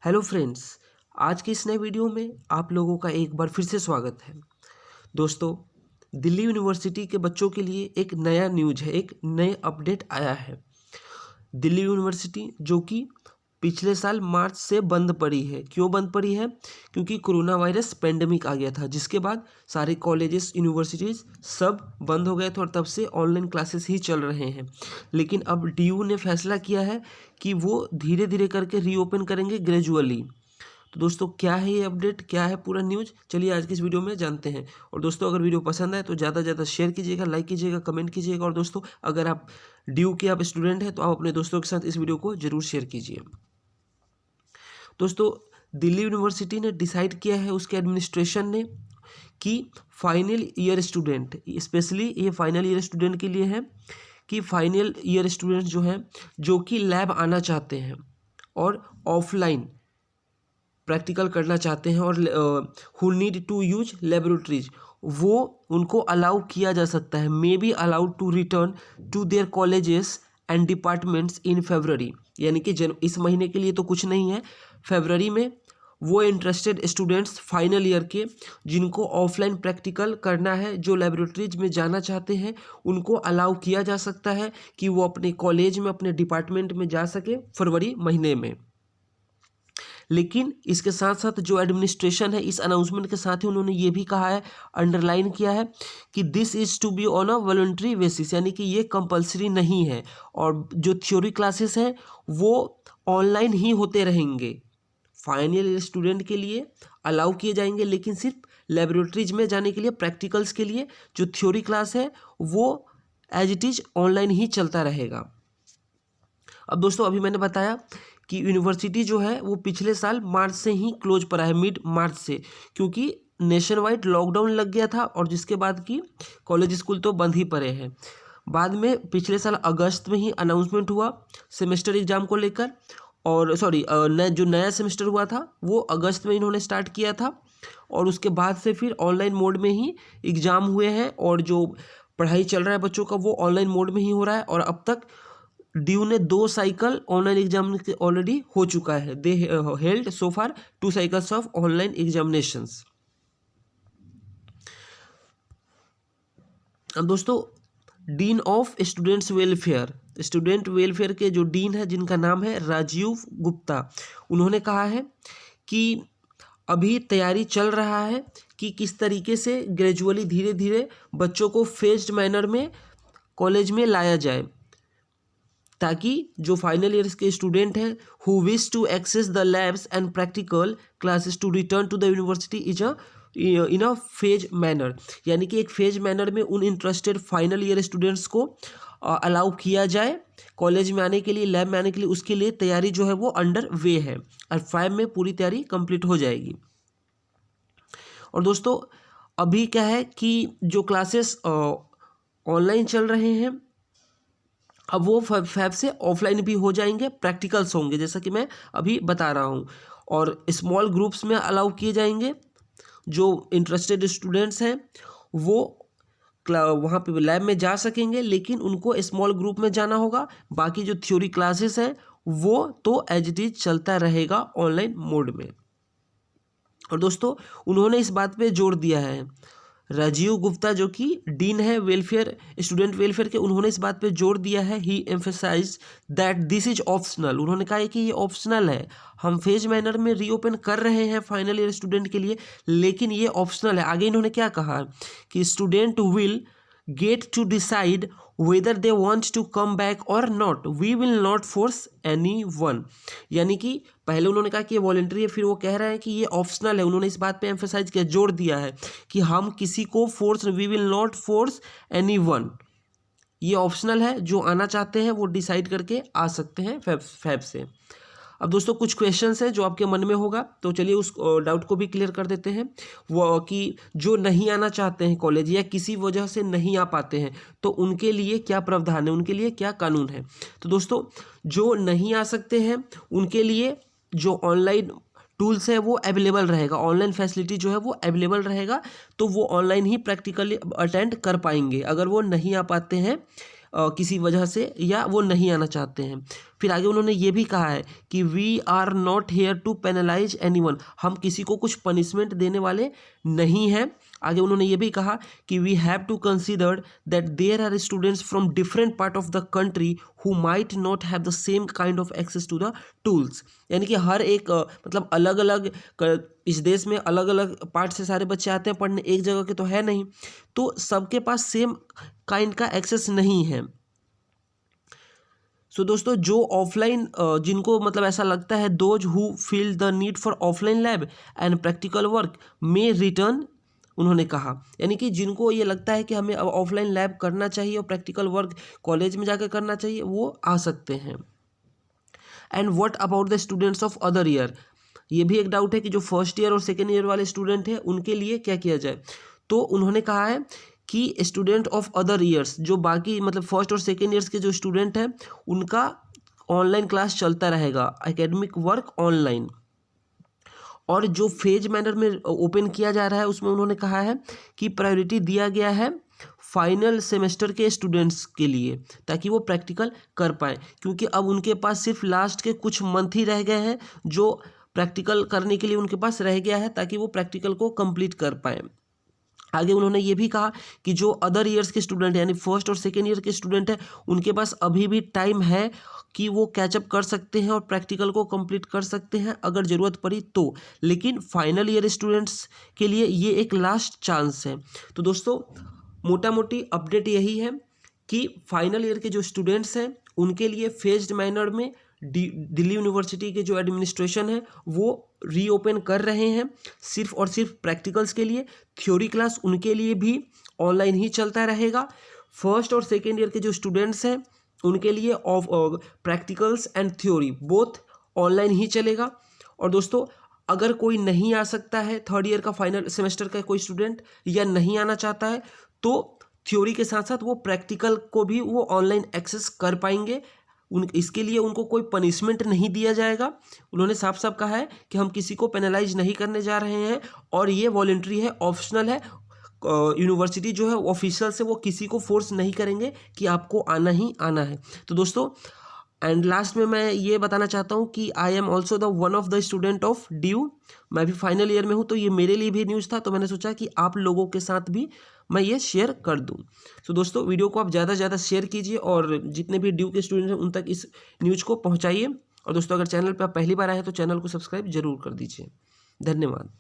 Hello friends, आज के इस नए वीडियो में आप लोगों का एक बार फिर से स्वागत है। दोस्तों, दिल्ली यूनिवर्सिटी के बच्चों के लिए एक नया न्यूज है, एक नए अपडेट आया है। दिल्ली यूनिवर्सिटी जो कि पिछले साल मार्च से बंद पड़ी है। क्यों बंद पड़ी है? क्योंकि कोरोना वायरस पेंडेमिक आ गया था, जिसके बाद सारे कॉलेजेस यूनिवर्सिटीज़ सब बंद हो गए थे और तब से ऑनलाइन क्लासेस ही चल रहे हैं। लेकिन अब डीयू ने फैसला किया है कि वो धीरे धीरे करके रीओपन करेंगे ग्रेजुअली। तो दोस्तों, क्या है ये अपडेट, क्या है पूरा न्यूज़, चलिए आज की इस वीडियो में जानते हैं। और दोस्तों, अगर वीडियो पसंद आए तो ज़्यादा से ज़्यादा शेयर कीजिएगा, लाइक कीजिएगा, कमेंट कीजिएगा। और दोस्तों, अगर आप ड्यू के आप स्टूडेंट हैं तो आप अपने दोस्तों के साथ इस वीडियो को जरूर शेयर कीजिए। दोस्तों, दिल्ली यूनिवर्सिटी ने डिसाइड किया है, उसके एडमिनिस्ट्रेशन ने, कि फाइनल ईयर स्टूडेंट, स्पेशली ये फाइनल ईयर स्टूडेंट के लिए है, कि फाइनल ईयर स्टूडेंट जो हैं, जो कि लैब आना चाहते हैं और ऑफलाइन प्रैक्टिकल करना चाहते हैं और who need to use laboratories, वो उनको अलाउ किया जा सकता है, may be allowed to return to their colleges and departments in February. यानी कि इस महीने के लिए तो कुछ नहीं है, फरवरी में वो इंटरेस्टेड स्टूडेंट्स फाइनल ईयर के जिनको ऑफलाइन प्रैक्टिकल करना है, जो लेबोरेटरीज में जाना चाहते हैं, उनको अलाउ किया जा सकता है कि वो अपने कॉलेज में, अपने डिपार्टमेंट में जा सके फरवरी महीने में। लेकिन इसके साथ साथ जो एडमिनिस्ट्रेशन है, इस अनाउंसमेंट के साथ ही उन्होंने ये भी कहा है, अंडरलाइन किया है कि this is to be on a voluntary basis, यानी कि ये कंपलसरी नहीं है। और जो थ्योरी क्लासेस हैं वो ऑनलाइन ही होते रहेंगे। फाइनल ईयर स्टूडेंट के लिए अलाउ किए जाएंगे, लेकिन सिर्फ लेबोरेटरीज में जाने के लिए, प्रैक्टिकल्स के लिए जो थ्योरी क्लास है वो एज इट इज़ ऑनलाइन ही चलता रहेगा। अब दोस्तों, अभी मैंने बताया कि यूनिवर्सिटी जो है वो पिछले साल मार्च से ही क्लोज पड़ा है, मिड मार्च से, क्योंकि नेशन वाइड लॉकडाउन लग गया था और जिसके बाद की कॉलेज स्कूल तो बंद ही पड़े हैं। बाद में पिछले साल अगस्त में ही अनाउंसमेंट हुआ सेमेस्टर एग्जाम को लेकर, और सॉरी जो नया सेमेस्टर हुआ था वो अगस्त में इन्होंने स्टार्ट किया था, और उसके बाद से फिर ऑनलाइन मोड में ही एग्ज़ाम हुए हैं और जो पढ़ाई चल रहा है बच्चों का वो ऑनलाइन मोड में ही हो रहा है। और अब तक ड्यू ने 2 साइकिल ऑनलाइन एग्जाम ऑलरेडी हो चुका है। दे held so far 2 cycles of online examinations. अब दोस्तों, dean of students welfare, student welfare के जो डीन है, जिनका नाम है राजीव गुप्ता, उन्होंने कहा है कि अभी तैयारी चल रहा है कि किस तरीके से ग्रेजुअली धीरे धीरे बच्चों को फेज्ड मैनर में कॉलेज में लाया जाए, ताकि जो फाइनल ईयर्स के स्टूडेंट हैं who wish to access the labs and practical classes to return to the university in a phase manner, यानी कि एक फेज मैनर में उन इंटरेस्टेड फाइनल ईयर स्टूडेंट्स को अलाउ किया जाए कॉलेज में आने के लिए, लैब में आने के लिए। उसके लिए तैयारी जो है वो अंडर वे है और 5 में पूरी तैयारी कंप्लीट हो जाएगी। और दोस्तों, अभी क्या है कि जो क्लासेस ऑनलाइन चल रहे हैं, अब वो फैब से ऑफलाइन भी हो जाएंगे, प्रैक्टिकल्स होंगे जैसा कि मैं अभी बता रहा हूँ, और स्मॉल ग्रुप्स में अलाउ किए जाएंगे। जो इंटरेस्टेड स्टूडेंट्स हैं वो वहाँ पे लैब में जा सकेंगे, लेकिन उनको स्मॉल ग्रुप में जाना होगा। बाकी जो थ्योरी क्लासेस हैं वो तो एज इट इज चलता रहेगा ऑनलाइन मोड में। और दोस्तों, उन्होंने इस बात पे जोर दिया है, राजीव गुप्ता जो कि डीन है वेलफेयर, स्टूडेंट वेलफेयर के, उन्होंने इस बात पे जोर दिया है, he emphasise that this is optional. उन्होंने कहा है कि ये ऑप्शनल है, हम फेज मैनर में रीओपन कर रहे हैं फाइनल ईयर स्टूडेंट के लिए, लेकिन ये ऑप्शनल है। आगे इन्होंने क्या कहा कि student will get to decide whether they want to come back और not, we will not force anyone. यानी कि पहले उन्होंने कहा कि ये वॉलेंट्री है, फिर वो कह रहे हैं कि ये ऑप्शनल है। उन्होंने इस बात पे एम्फेसाइज किया, जोर दिया है कि हम किसी को force, we will not force anyone, ये ऑप्शनल है, जो आना चाहते हैं वो डिसाइड करके आ सकते हैं फैब से। अब दोस्तों, कुछ क्वेश्चंस हैं जो आपके मन में होगा, तो चलिए उस डाउट को भी क्लियर कर देते हैं। वो कि जो नहीं आना चाहते हैं कॉलेज या किसी वजह से नहीं आ पाते हैं, तो उनके लिए क्या प्रावधान है, उनके लिए क्या कानून है। तो दोस्तों, जो नहीं आ सकते हैं उनके लिए जो ऑनलाइन टूल्स है वो अवेलेबल रहेगा, ऑनलाइन फैसिलिटी जो है वो अवेलेबल रहेगा, तो वो ऑनलाइन ही प्रैक्टिकली अटेंड कर पाएंगे। अगर वो नहीं आ पाते हैं किसी वजह से या वो नहीं आना चाहते हैं। फिर आगे उन्होंने ये भी कहा है कि we are not here to penalize anyone, हम किसी को कुछ पनिशमेंट देने वाले नहीं हैं। आगे उन्होंने ये भी कहा कि we have to consider that there are students from different part of the country who might not have the same kind of access to the tools, यानी कि हर एक मतलब अलग अलग इस देश में अलग अलग पार्ट से सारे बच्चे आते हैं पढ़ने, एक जगह के तो है नहीं, तो सबके पास सेम काइंड का एक्सेस नहीं है। सो दोस्तों जो ऑफलाइन जिनको मतलब ऐसा लगता है, those who feel the need for offline lab and practical work may return, उन्होंने कहा यानी कि जिनको ये लगता है कि हमें अब ऑफलाइन लैब करना चाहिए और प्रैक्टिकल वर्क कॉलेज में जाकर करना चाहिए, वो आ सकते हैं। And what about the students of other year, ये भी एक डाउट है कि जो फर्स्ट ईयर और सेकेंड ईयर वाले स्टूडेंट हैं उनके लिए क्या किया जाए। तो उन्होंने कहा है कि स्टूडेंट ऑफ अदर ईयर्स, जो बाकी मतलब फर्स्ट और सेकेंड ईयर्स के जो स्टूडेंट हैं उनका ऑनलाइन क्लास चलता रहेगा, एकेडमिक वर्क ऑनलाइन। और जो फेज मैनर में ओपन किया जा रहा है उसमें उन्होंने कहा है कि प्रायोरिटी दिया गया है फाइनल सेमेस्टर के स्टूडेंट्स के लिए, ताकि वो प्रैक्टिकल कर पाएँ, क्योंकि अब उनके पास सिर्फ लास्ट के कुछ मंथ ही रह गए हैं जो प्रैक्टिकल करने के लिए उनके पास रह गया है, ताकि वो प्रैक्टिकल को कंप्लीट कर पाएँ। आगे उन्होंने ये भी कहा कि जो अदर ईयर्स के स्टूडेंट हैं यानी फर्स्ट और सेकेंड ईयर के स्टूडेंट हैं उनके पास अभी भी टाइम है कि वो कैचअप कर सकते हैं और प्रैक्टिकल को कंप्लीट कर सकते हैं अगर ज़रूरत पड़ी तो, लेकिन फाइनल ईयर स्टूडेंट्स के लिए ये एक लास्ट चांस है। तो दोस्तों मोटा मोटी अपडेट यही है कि फाइनल ईयर के जो स्टूडेंट्स हैं उनके लिए फेज्ड मैनर में दिल्ली यूनिवर्सिटी के जो एडमिनिस्ट्रेशन है वो रीओपन कर रहे हैं सिर्फ और सिर्फ प्रैक्टिकल्स के लिए। थ्योरी क्लास उनके लिए भी ऑनलाइन ही चलता रहेगा। फर्स्ट और सेकेंड ईयर के जो स्टूडेंट्स हैं उनके लिए practicals and theory both online ही चलेगा। और दोस्तों अगर कोई नहीं आ सकता है, थर्ड ईयर का फाइनल सेमेस्टर का कोई स्टूडेंट या नहीं आना चाहता है, तो थ्योरी के साथ साथ वो प्रैक्टिकल को भी वो ऑनलाइन एक्सेस कर पाएंगे। इसके लिए उनको कोई पनिशमेंट नहीं दिया जाएगा। उन्होंने साफ साफ कहा है कि हम किसी को पेनलाइज नहीं करने जा रहे हैं और ये वॉलंटरी है, ऑप्शनल है। यूनिवर्सिटी जो है ऑफिशियल से वो किसी को फोर्स नहीं करेंगे कि आपको आना ही आना है। तो दोस्तों एंड लास्ट में मैं ये बताना चाहता हूँ कि I am also the one of the student of due, मैं भी फाइनल ईयर में हूँ, तो ये मेरे लिए भी न्यूज़ था, तो मैंने सोचा कि आप लोगों के साथ भी मैं ये शेयर कर दूँ। तो दोस्तों वीडियो को आप ज़्यादा से ज़्यादा शेयर कीजिए और जितने भी ड्यू के स्टूडेंट हैं उन तक इस न्यूज़ को पहुँचाइए। और दोस्तों अगर चैनल पर आप पहली बार आए हैं तो चैनल को सब्सक्राइब जरूर कर दीजिए। धन्यवाद।